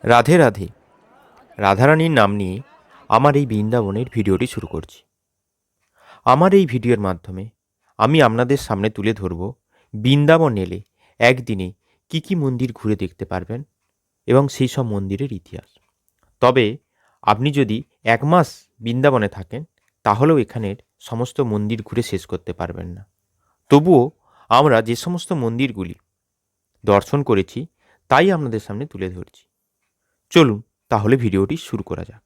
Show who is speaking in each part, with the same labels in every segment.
Speaker 1: রাধে রাধে। রাধারানীর নাম নিয়ে আমার এই বৃন্দাবনের ভিডিওটি শুরু করছি। আমার এই ভিডিওর মাধ্যমে আমি আপনাদের সামনে তুলে ধরব বৃন্দাবন এলে একদিনে কি কি মন্দির ঘুরে দেখতে পারবেন এবং সেই সব মন্দিরের ইতিহাস। তবে আপনি যদি 1 মাস বৃন্দাবনে থাকেন তাহলেও এখানের সমস্ত মন্দির ঘুরে শেষ করতে পারবেন না। তবুও আমরা যে সমস্ত মন্দিরগুলি দর্শন করেছি তাই আপনাদের সামনে তুলে ধরছি। চলুন তাহলে ভিডিওটি শুরু করা যাক।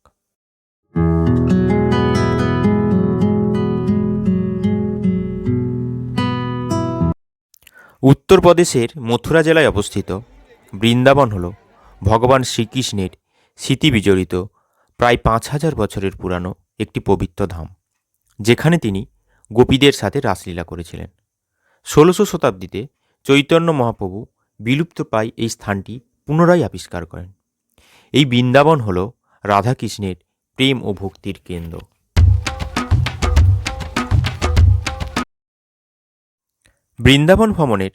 Speaker 1: উত্তরপ্রদেশের মথুরা জেলায় অবস্থিত বৃন্দাবন হল ভগবান শ্রীকৃষ্ণের স্মৃতি বিজড়িত প্রায় 5000 বছরের পুরানো একটি পবিত্র ধাম, যেখানে তিনি গোপীদের সাথে রাসলীলা করেছিলেন। 1600 শতাব্দীতে চৈতন্য মহাপ্রভু বিলুপ্তপ্রায় এই স্থানটি পুনরায় আবিষ্কার করেন। এই বৃন্দাবন হল রাধাকৃষ্ণের প্রেম ও ভক্তির কেন্দ্র। বৃন্দাবন ভ্রমণের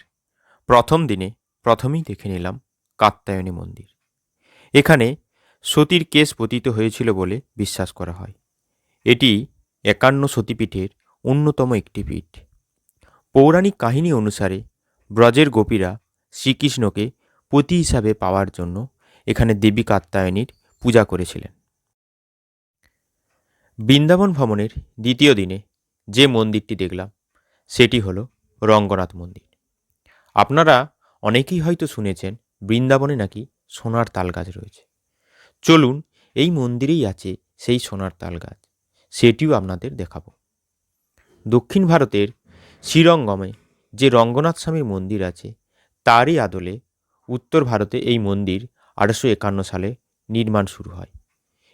Speaker 1: প্রথম দিনে প্রথমেই দেখে নিলাম কাত্যায়নী মন্দির। এখানে সতীর কেশ পতিত হয়েছিল বলে বিশ্বাস করা হয়। এটি 51 সতীপীঠের অন্যতম একটি পীঠ। পৌরাণিক কাহিনী অনুসারে ব্রজের গোপীরা শ্রীকৃষ্ণকে পতি হিসাবে পাওয়ার জন্য এখানে দেবী কাত্যায়নীর পূজা করেছিলেন। বৃন্দাবন ভ্রমণের দ্বিতীয় দিনে যে মন্দিরটি দেখলাম সেটি হলো রঙ্গনাথ মন্দির। আপনারা অনেকেই হয়তো শুনেছেন বৃন্দাবনে নাকি সোনার তাল গাছ রয়েছে। চলুন এই মন্দিরেই আছে সেই সোনার তাল গাছ, সেটিও আপনাদের দেখাবো। দক্ষিণ ভারতের শ্রীরঙ্গমে যে রঙ্গনাথ স্বামীর মন্দির আছে তারই আদলে উত্তর ভারতে এই মন্দির 1851 সালে নির্মাণ শুরু হয়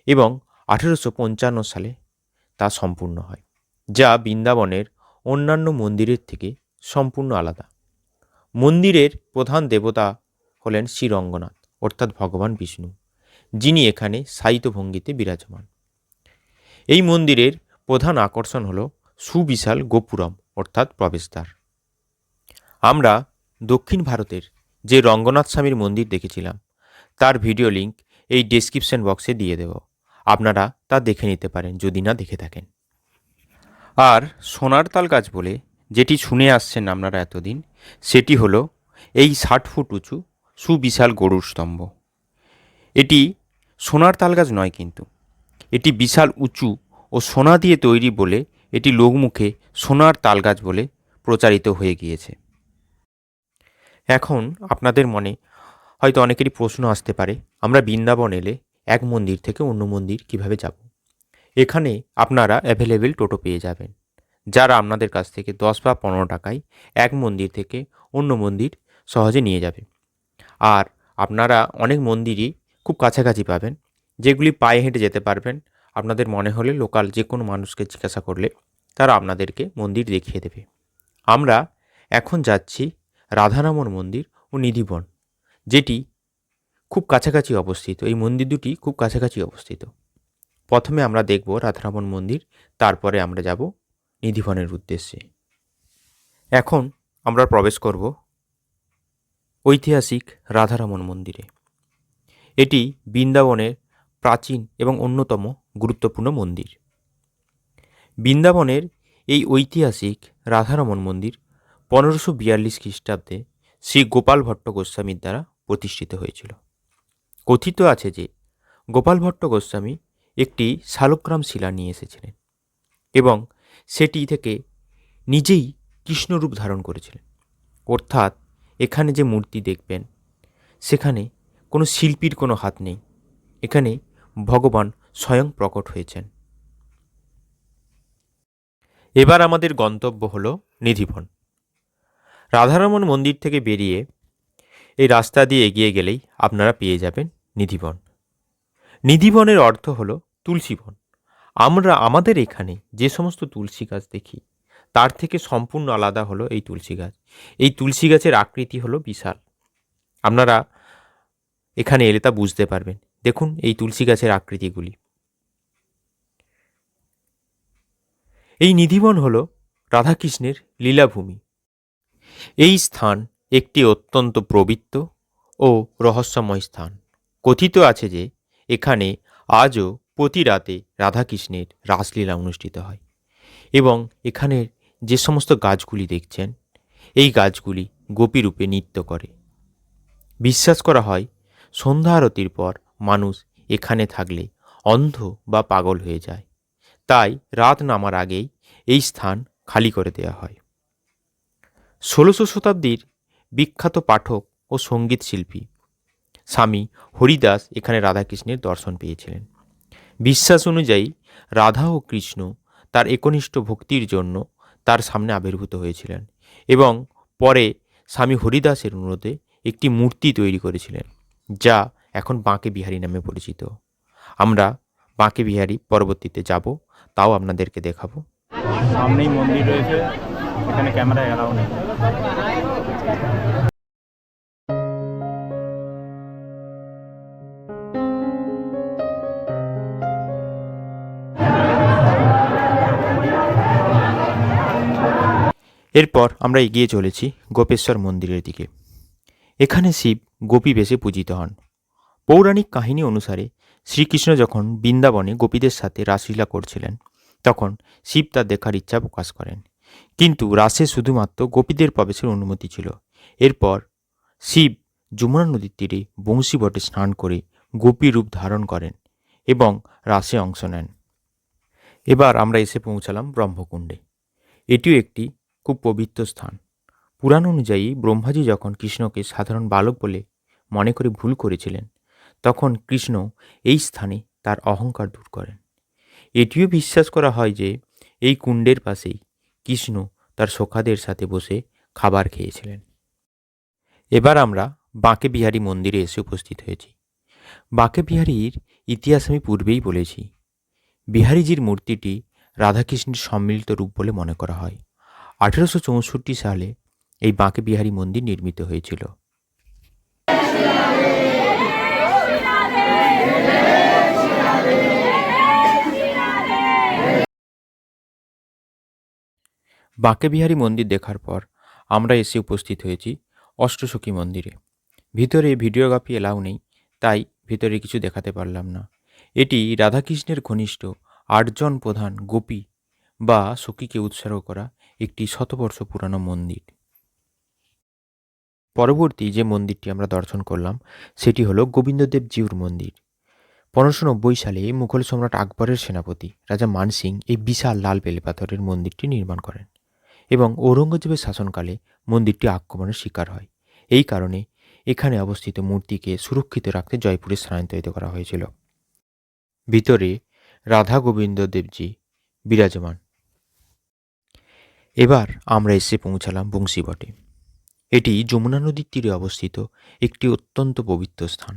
Speaker 1: এবং 1855 সালে তা সম্পূর্ণ হয়, যা বৃন্দাবনের অন্যান্য মন্দিরের থেকে সম্পূর্ণ আলাদা। মন্দিরের প্রধান দেবতা হলেন শ্রী রঙ্গনাথ অর্থাৎ ভগবান বিষ্ণু, যিনি এখানে শায়িত ভঙ্গিতে বিরাজমান। এই মন্দিরের প্রধান আকর্ষণ হল সুবিশাল গোপুরম অর্থাৎ প্রবেশদ্বার। আমরা দক্ষিণ ভারতের যে রঙ্গনাথ স্বামীর মন্দির দেখেছিলাম তার ভিডিও লিঙ্ক এই ডেসক্রিপশন বক্সে দিয়ে দেব, আপনারা তা দেখে নিতে পারেন যদি না দেখে থাকেন। আর সোনার তাল গাছ বলে যেটি শুনে আসছেন আপনারা এতদিন, সেটি হলো এই 60 ফুট উঁচু সুবিশাল গরুর স্তম্ভ। এটি সোনার তাল গাছ নয়, কিন্তু এটি বিশাল উঁচু ও সোনা দিয়ে তৈরি বলে এটি লোকমুখে সোনার তাল গাছ বলে প্রচারিত হয়ে গিয়েছে। এখন আপনাদের মনে হয়তো অনেকেরই প্রশ্ন আসতে পারে, আমরা বৃন্দাবন এলে এক মন্দির থেকে অন্য মন্দির কিভাবে যাব? এখানে আপনারা অ্যাভেলেবেল টোটো পেয়ে যাবেন, যারা আপনাদের কাছ থেকে 10 বা 15 টাকায় এক মন্দির থেকে অন্য মন্দির সহজে নিয়ে যাবে। আর আপনারা অনেক মন্দিরই খুব কাছাকাছি পাবেন, যেগুলি পায়ে হেঁটে যেতে পারবেন। আপনাদের মনে হলে লোকাল যে কোনো মানুষকে জিজ্ঞাসা করলে তারা আপনাদেরকে মন্দির দেখিয়ে দেবে। আমরা এখন যাচ্ছি রাধারমণ মন্দির ও নিধিবন, যেটি খুব কাছাকাছি অবস্থিত। এই মন্দির দুটি খুব কাছাকাছি অবস্থিত। প্রথমে আমরা দেখব রাধারমণ মন্দির, তারপরে আমরা যাব নিধিবনের উদ্দেশ্যে। এখন আমরা প্রবেশ করব ঐতিহাসিক রাধারমণ মন্দিরে। এটি বৃন্দাবনের প্রাচীন এবং অন্যতম গুরুত্বপূর্ণ মন্দির। বৃন্দাবনের এই ঐতিহাসিক রাধারমণ মন্দির 1542 খ্রিস্টাব্দে শ্রী গোপাল ভট্ট গোস্বামীর দ্বারা প্রতিষ্ঠিত হয়েছিল। কথিত আছে যে গোপাল ভট্ট গোস্বামী একটি শালগ্রাম শিলা নিয়ে এসেছিলেন এবং সেটি থেকে নিজেই কৃষ্ণরূপ ধারণ করেছিলেন। অর্থাৎ এখানে যে মূর্তি দেখবেন সেখানে কোনো শিল্পীর কোনো হাত নেই, এখানে ভগবান স্বয়ং প্রকট হয়েছেন। এবার আমাদের গন্তব্য হলো নিধিবন। রাধারমণ মন্দির থেকে বেরিয়ে এই রাস্তা দিয়ে এগিয়ে গেলেই আপনারা পেয়ে যাবেন নিধিবন। নিধিবনের অর্থ হলো তুলসী বন। আমরা আমাদের এখানে যে সমস্ত তুলসী গাছ দেখি তার থেকে সম্পূর্ণ আলাদা হলো এই তুলসী গাছ। এই তুলসী গাছের আকৃতি হলো বিশাল। আপনারা এখানে এলে তা বুঝতে পারবেন। দেখুন এই তুলসী গাছের আকৃতিগুলি। এই নিধিবন হলো রাধাকৃষ্ণের লীলাভূমি। এই স্থান একটি অত্যন্ত পবিত্র ও রহস্যময় স্থান। কথিত আছে যে এখানে আজও প্রতি রাতে রাধাকৃষ্ণের রাসলীলা অনুষ্ঠিত হয় এবং এখানের যে সমস্ত গাছগুলি দেখছেন এই গাছগুলি গোপীরূপে নৃত্য করে। বিশ্বাস করা হয় সন্ধ্যা আরতির পর মানুষ এখানে থাকলে অন্ধ বা পাগল হয়ে যায়, তাই রাত নামার আগেই এই স্থান খালি করে দেওয়া হয়। ১৬শো শতাব্দীর বিখ্যাত পাঠক ও সঙ্গীত শিল্পী স্বামী হরিদাস এখানে রাধাকৃষ্ণের দর্শন পেয়েছিলেন। বিশ্বাস অনুযায়ী রাধা ও কৃষ্ণ তার একনিষ্ঠ ভক্তির জন্য তার সামনে আবির্ভূত হয়েছিলেন এবং পরে স্বামী হরিদাসের অনুরোধে একটি মূর্তি তৈরি করেছিলেন, যা এখন বাঁকে বিহারী নামে পরিচিত। আমরা বাঁকে বিহারী পরবর্তীতে যাব, তাও আপনাদেরকে দেখাবো।
Speaker 2: সামনেই মন্দির রয়েছে, এখানে ক্যামেরা এলাও নেই।
Speaker 1: এরপর আমরা এগিয়ে চলেছি গোপেশ্বর মন্দিরের দিকে। এখানে শিব গোপী বেশে পূজিত হন। পৌরাণিক কাহিনী অনুসারে শ্রীকৃষ্ণ যখন বৃন্দাবনে গোপীদের সাথে রাসলীলা করছিলেন তখন শিব তার দেখার ইচ্ছা প্রকাশ করেন, কিন্তু রাসে শুধুমাত্র গোপীদের প্রবেশের অনুমতি ছিল। এরপর শিব যমুনা নদীর তীরে বংশীবটে স্নান করে গোপী রূপ ধারণ করেন এবং রাসে অংশ নেন। এবার আমরা এসে পৌঁছালাম ব্রহ্মকুণ্ডে। এটিও একটি খুব পবিত্র স্থান। পুরাণ অনুযায়ী ব্রহ্মাজি যখন কৃষ্ণকে সাধারণ বালক বলে মনে করে ভুল করেছিলেন তখন কৃষ্ণ এই স্থানে তার অহংকার দূর করেন। এটিও বিশ্বাস করা হয় যে এই কুণ্ডের পাশেই কৃষ্ণ তার সখাদের সাথে বসে খাবার খেয়েছিলেন। এবার আমরা বাঁকে বিহারী মন্দিরে এসে উপস্থিত হয়েছি। বাঁকে বিহারীর ইতিহাস আমি পূর্বেই বলেছি। বিহারীজির মূর্তিটি রাধাকৃষ্ণের সম্মিলিত রূপ বলে মনে করা হয়। 1864 সালে এই বাঁকে বিহারী মন্দির নির্মিত হয়েছিল। বাঁকে বিহারী মন্দির দেখার পর আমরা এসে উপস্থিত হয়েছি অষ্টসখী মন্দিরে। ভিতরে ভিডিওগ্রাফি এলাও নেই, তাই ভিতরে কিছু দেখাতে পারলাম না। এটি রাধাকৃষ্ণের ঘনিষ্ঠ 8 জন প্রধান গোপী বা সখীকে উৎসর্গ করা একটি শতবর্ষ পুরানো মন্দির। পরবর্তী যে মন্দিরটি আমরা দর্শন করলাম সেটি হলো গোবিন্দদেব জিউর মন্দির। 1590 সালে মুঘল সম্রাট আকবরের সেনাপতি রাজা মান সিং এই বিশাল লাল বেলে পাথরের মন্দিরটি নির্মাণ করেন এবং ঔরঙ্গজেবের শাসনকালে মন্দিরটি আক্রমণের শিকার হয়। এই কারণে এখানে অবস্থিত মূর্তিকে সুরক্ষিত রাখতে জয়পুরে স্থানান্তরিত করা হয়েছিল। ভিতরে রাধা গোবিন্দ দেবজি বিরাজমান। এবার আমরা এসে পৌঁছালাম বংশীবটে। এটি যমুনা নদীর তীরে অবস্থিত একটি অত্যন্ত পবিত্র স্থান।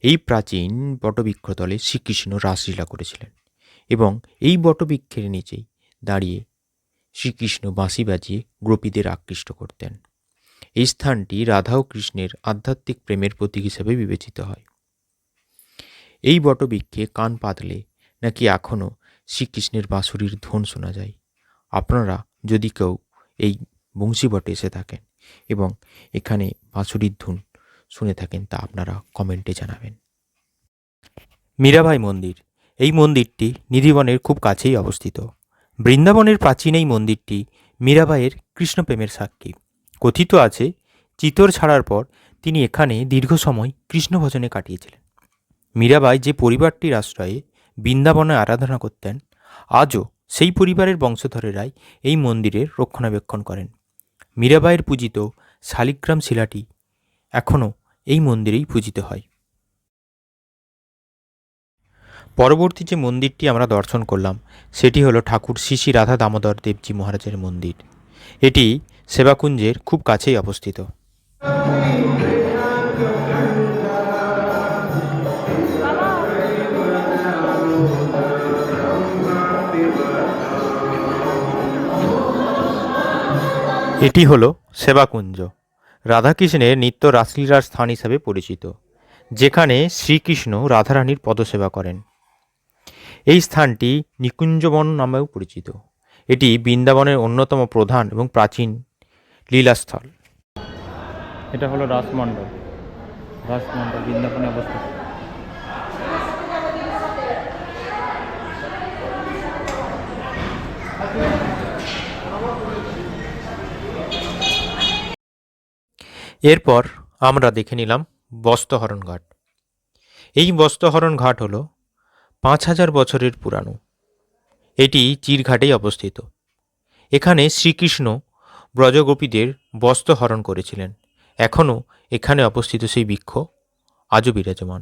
Speaker 1: এই প্রাচীন বটবৃক্ষতলে শ্রীকৃষ্ণ রাসলীলা করেছিলেন এবং এই বটবৃক্ষের নিচেই দাঁড়িয়ে শ্রীকৃষ্ণ বাঁশি বাজিয়ে গোপীদের আকৃষ্ট করতেন। এই স্থানটি রাধা ও কৃষ্ণের আধ্যাত্মিক প্রেমের প্রতীক হিসেবে বিবেচিত হয়। এই বটবৃক্ষে কান পাতলে নাকি এখনও শ্রীকৃষ্ণের বাঁশুরির ধ্বনি শোনা যায়। আপনারা যদি কেউ এই বংশীবটে এসে থাকেন এবং এখানে বাঁশুরির ধুন শুনে থাকেন তা আপনারা কমেন্টে জানাবেন। মীরাবাই মন্দির। এই মন্দিরটি নিধিবনের খুব কাছেই অবস্থিত। বৃন্দাবনের প্রাচীন এই মন্দিরটি মীরাবাইয়ের কৃষ্ণপ্রেমের সাক্ষী। কথিত আছে চিতোর ছাড়ার পর তিনি এখানে দীর্ঘ সময় কৃষ্ণ ভজনে কাটিয়েছিলেন। মীরাবাই যে পরিবারটির আশ্রয়ে বৃন্দাবনে আরাধনা করতেন আজও সেই পরিবারের বংশধরেরাই এই মন্দিরের রক্ষণাবেক্ষণ করেন। মীরাবাইয়ের পূজিত শালিগ্রাম শিলাটি এখনও এই মন্দিরেই পূজিত হয়। পরবর্তী যে মন্দিরটি আমরা দর্শন করলাম সেটি হলো ঠাকুর শ্রী শ্রী রাধা দামোদর দেবজি মহারাজের মন্দির। এটি সেবাকুঞ্জের খুব কাছেই অবস্থিত। এটি হলো সেবাকুঞ্জ, রাধাকৃষ্ণের নিত্য রাসলীলার স্থান হিসাবে পরিচিত, যেখানে শ্রীকৃষ্ণ রাধারানীর পদসেবা করেন। এই স্থানটি নিকুঞ্জবন নামেও পরিচিত। এটি বৃন্দাবনের অন্যতম প্রধান এবং প্রাচীন লীলাস্থল।
Speaker 2: এটা হলো রাসমণ্ডপ। রাজমন্ডল বৃন্দাবনে অবস্থিত।
Speaker 1: এরপর আমরা দেখে নিলাম বস্ত্রহরণ ঘাট। এই বস্ত্রহরণ ঘাট হলো 5000 বছরের পুরানো। এটি চিরঘাটেই অবস্থিত। এখানে শ্রীকৃষ্ণ ব্রজগোপীদের বস্ত্রহরণ করেছিলেন। এখনও এখানে অবস্থিত সেই বৃক্ষ আজও বিরাজমান।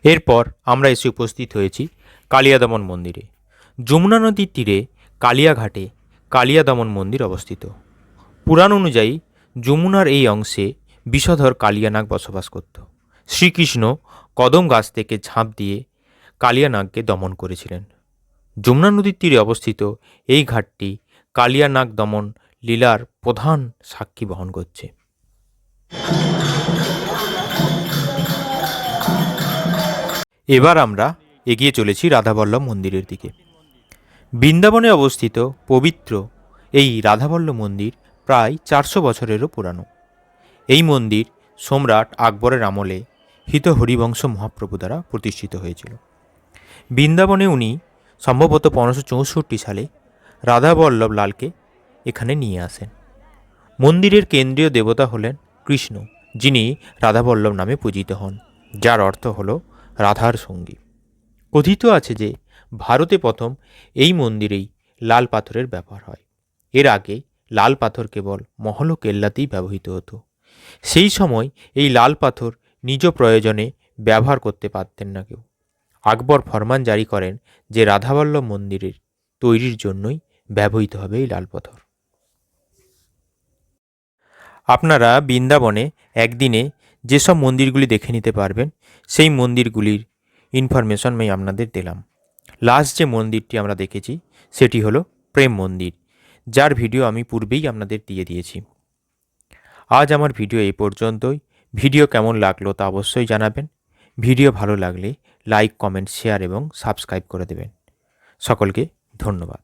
Speaker 1: এরপর আমরা এসে উপস্থিত হয়েছি কালিয়াদমন মন্দিরে। যমুনা নদীর তীরে কালিয়াঘাটে কালিয়াদমন মন্দির অবস্থিত। পুরাণ অনুযায়ী যমুনার এই অংশে বিষধর কালিয়ানাগ বসবাস করত। শ্রীকৃষ্ণ কদম গাছ থেকে ঝাঁপ দিয়ে কালিয়ানাগকে দমন করেছিলেন। যমুনা নদীর তীরে অবস্থিত এই ঘাটটি কালিয়ানাগ দমন লীলার প্রধান সাক্ষী বহন করছে। এবার আমরা এগিয়ে চলেছি রাধাবল্লভ মন্দিরের দিকে। বৃন্দাবনে অবস্থিত পবিত্র এই রাধাবল্লভ মন্দির প্রায় 400 বছরেরও পুরানো। এই মন্দির সম্রাট আকবরের আমলে হিত হরিবংশ মহাপ্রভু দ্বারা প্রতিষ্ঠিত হয়েছিল। বৃন্দাবনে উনি সম্ভবত 1564 সালে রাধাবল্লভ লালকে এখানে নিয়ে আসেন। মন্দিরের কেন্দ্রীয় দেবতা হলেন কৃষ্ণ, যিনি রাধাবল্লভ নামে পূজিত হন, যার অর্থ হল রাধার সঙ্গী। কথিত আছে যে ভারতে প্রথম এই মন্দিরেই লাল পাথরের ব্যবহার হয়। এর আগে লাল পাথর কেবল মহল ও কেল্লাতেই ব্যবহৃত হতো। সেই সময় এই লাল পাথর নিজ প্রয়োজনে ব্যবহার করতে পারতেন না কেউ। আকবর ফরমান জারি করেন যে রাধাবল্লভ মন্দিরের তৈরির জন্যই ব্যবহৃত হবে এই লাল পাথর। আপনারা বৃন্দাবনে একদিনে যেসব মন্দিরগুলি দেখে নিতে পারবেন সেই মন্দিরগুলির ইনফরমেশন আমি আপনাদের দিলাম। লাস্ট যে মন্দিরটি আমরা দেখেছি সেটি হলো প্রেম মন্দির, যার ভিডিও আমি পূর্বেই আপনাদের দিয়ে দিয়েছি। আজ আমার ভিডিও এই পর্যন্তই। ভিডিও কেমন লাগলো তা অবশ্যই জানাবেন। ভিডিও ভালো লাগলে লাইক, কমেন্ট, শেয়ার এবং সাবস্ক্রাইব করে দেবেন। সকলকে ধন্যবাদ।